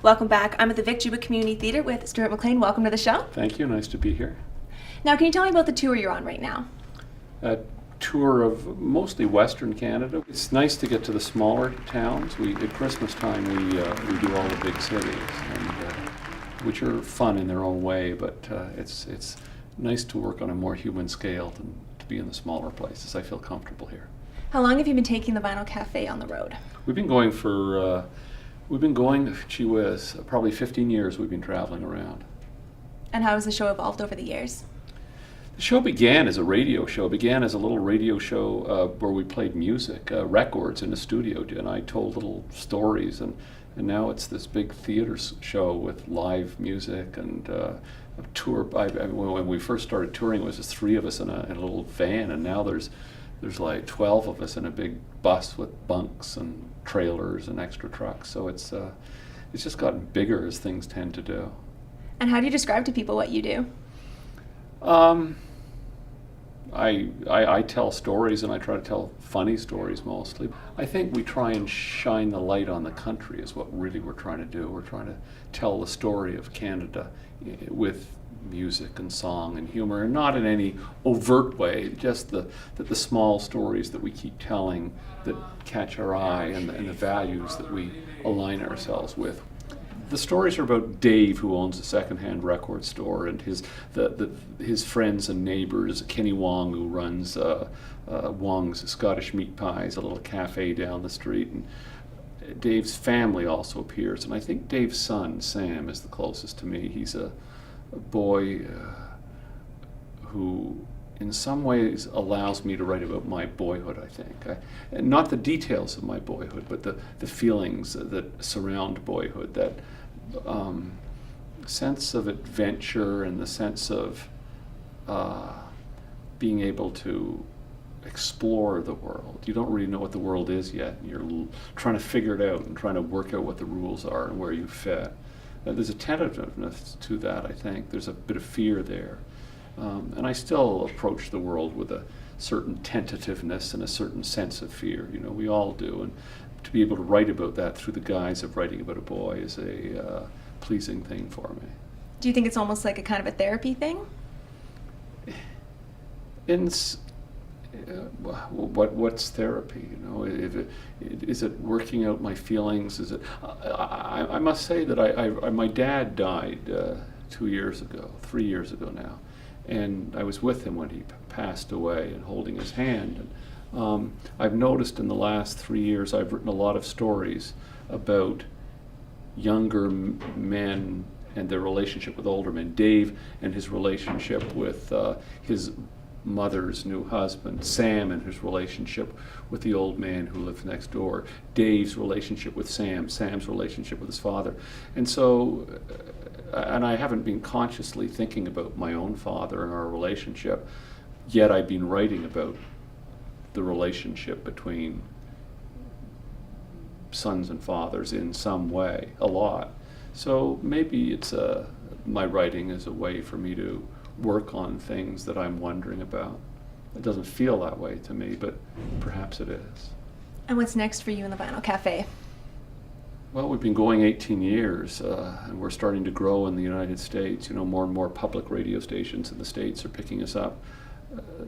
Welcome back. I'm at the Vic Juba Community Theatre with Stuart McLean. Welcome to the show. Thank you. Nice to be here. Now, can you tell me about the tour you're on right now? A tour of mostly Western Canada. It's nice to get to the smaller towns. At Christmas time we do all the big cities, which are fun in their own way. But it's nice to work on a more human scale than to be in the smaller places. I feel comfortable here. How long have you been taking the Vinyl Cafe on the road? We've been going for. We've been going, gee whiz, probably 15 years we've been traveling around. And how has the show evolved over the years? The show began as a radio show. It began as a little radio show where we played music, records in the studio, and I told little stories, and now it's this big theater show with live music and a tour. When we first started touring, it was just 3 of us in a little van, and now there's like 12 of us in a big bus with bunks and trailers and extra trucks. So it's just gotten bigger, as things tend to do. And how do you describe to people what you do? I tell stories, and I try to tell funny stories mostly. I think we try and shine the light on the country is what really we're trying to do. We're trying to tell the story of Canada with music and song and humor, and not in any overt way, just the small stories that we keep telling that catch our eye, and the values that we align ourselves with. The stories are about Dave, who owns a secondhand record store, and his friends and neighbors, Kenny Wong, who runs Wong's Scottish Meat Pies, a little cafe down the street, and Dave's family also appears, and I think Dave's son, Sam, is the closest to me. He's a boy who in some ways allows me to write about my boyhood, I think. And not the details of my boyhood, but the feelings that surround boyhood, that sense of adventure and the sense of being able to explore the world. You don't really know what the world is yet. You're trying to figure it out and trying to work out what the rules are and where you fit. There's a tentativeness to that, I think. There's a bit of fear there. And I still approach the world with a certain tentativeness and a certain sense of fear. You know, we all do. And to be able to write about that through the guise of writing about a boy is a pleasing thing for me. Do you think it's almost like a kind of a therapy thing? What's therapy? You know, is it working out my feelings? Is it? I must say that my dad died 3 years ago now, and I was with him when he passed away and holding his hand. And I've noticed in the last 3 years I've written a lot of stories about younger men and their relationship with older men. Dave and his relationship with his mother's new husband, Sam and his relationship with the old man who lives next door, Dave's relationship with Sam's relationship with his father. And so, and I haven't been consciously thinking about my own father and our relationship, yet I've been writing about the relationship between sons and fathers in some way, a lot. So maybe it's my writing is a way for me to work on things that I'm wondering about. It doesn't feel that way to me, but perhaps it is. And what's next for you in the Vinyl Cafe? Well, we've been going 18 years, and we're starting to grow in the United States. You know, more and more public radio stations in the States are picking us up.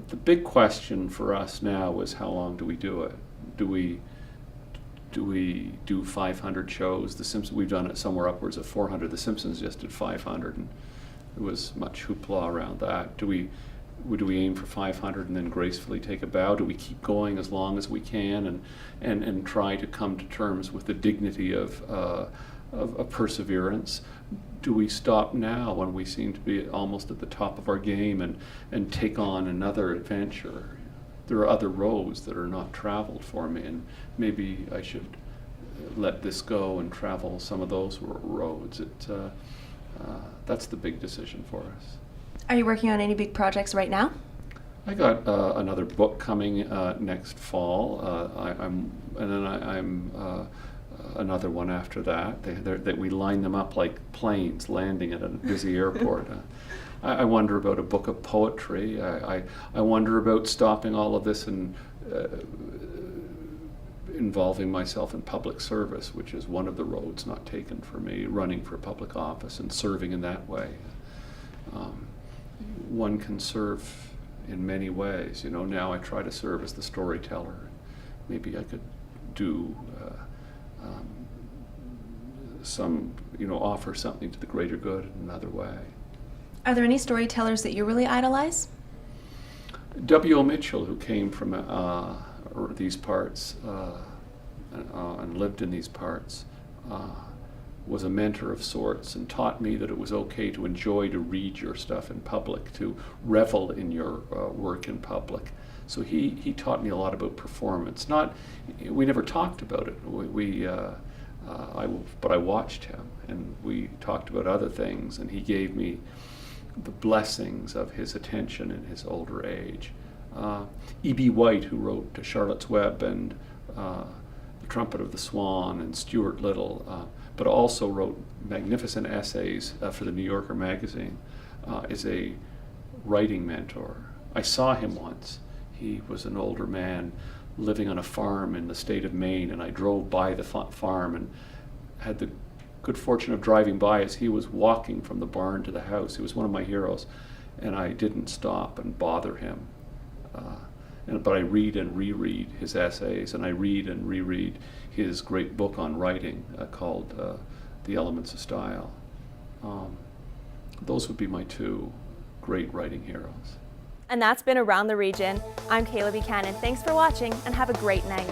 The big question for us now is, how long do we do it? Do we do 500 shows? The Simpsons, we've done it somewhere upwards of 400. The Simpsons just did 500, and there was much hoopla around that. Do we aim for 500 and then gracefully take a bow? Do we keep going as long as we can and try to come to terms with the dignity of perseverance? Do we stop now when we seem to be almost at the top of our game and take on another adventure? There are other roads that are not traveled for me, and maybe I should let this go and travel some of those roads. That's the big decision for us. Are you working on any big projects right now? I got another book coming next fall. I'm another one after that. That we line them up like planes landing at a busy airport. I wonder about a book of poetry. I wonder about stopping all of this and involving myself in public service, which is one of the roads not taken for me, running for public office and serving in that way. One can serve in many ways. Now I try to serve as the storyteller. Maybe I could do offer something to the greater good in another way. Are there any storytellers that you really idolize? W.O. Mitchell, who came from these parts and lived in these parts, was a mentor of sorts and taught me that it was okay to enjoy to read your stuff in public, to revel in your work in public. So he taught me a lot about performance. We never talked about it. But I watched him, and we talked about other things, and he gave me the blessings of his attention in his older age. E.B. White, who wrote Charlotte's Web and The Trumpet of the Swan and Stuart Little, but also wrote magnificent essays for the New Yorker magazine, is a writing mentor. I saw him once. He was an older man living on a farm in the state of Maine, and I drove by the farm and had the good fortune of driving by as he was walking from the barn to the house. He was one of my heroes, and I didn't stop and bother him. But I read and reread his essays, and I read and reread his great book on writing called The Elements of Style. Those would be my two great writing heroes. And that's been Around the Region. I'm Kayla Buchanan. Thanks for watching, and have a great night.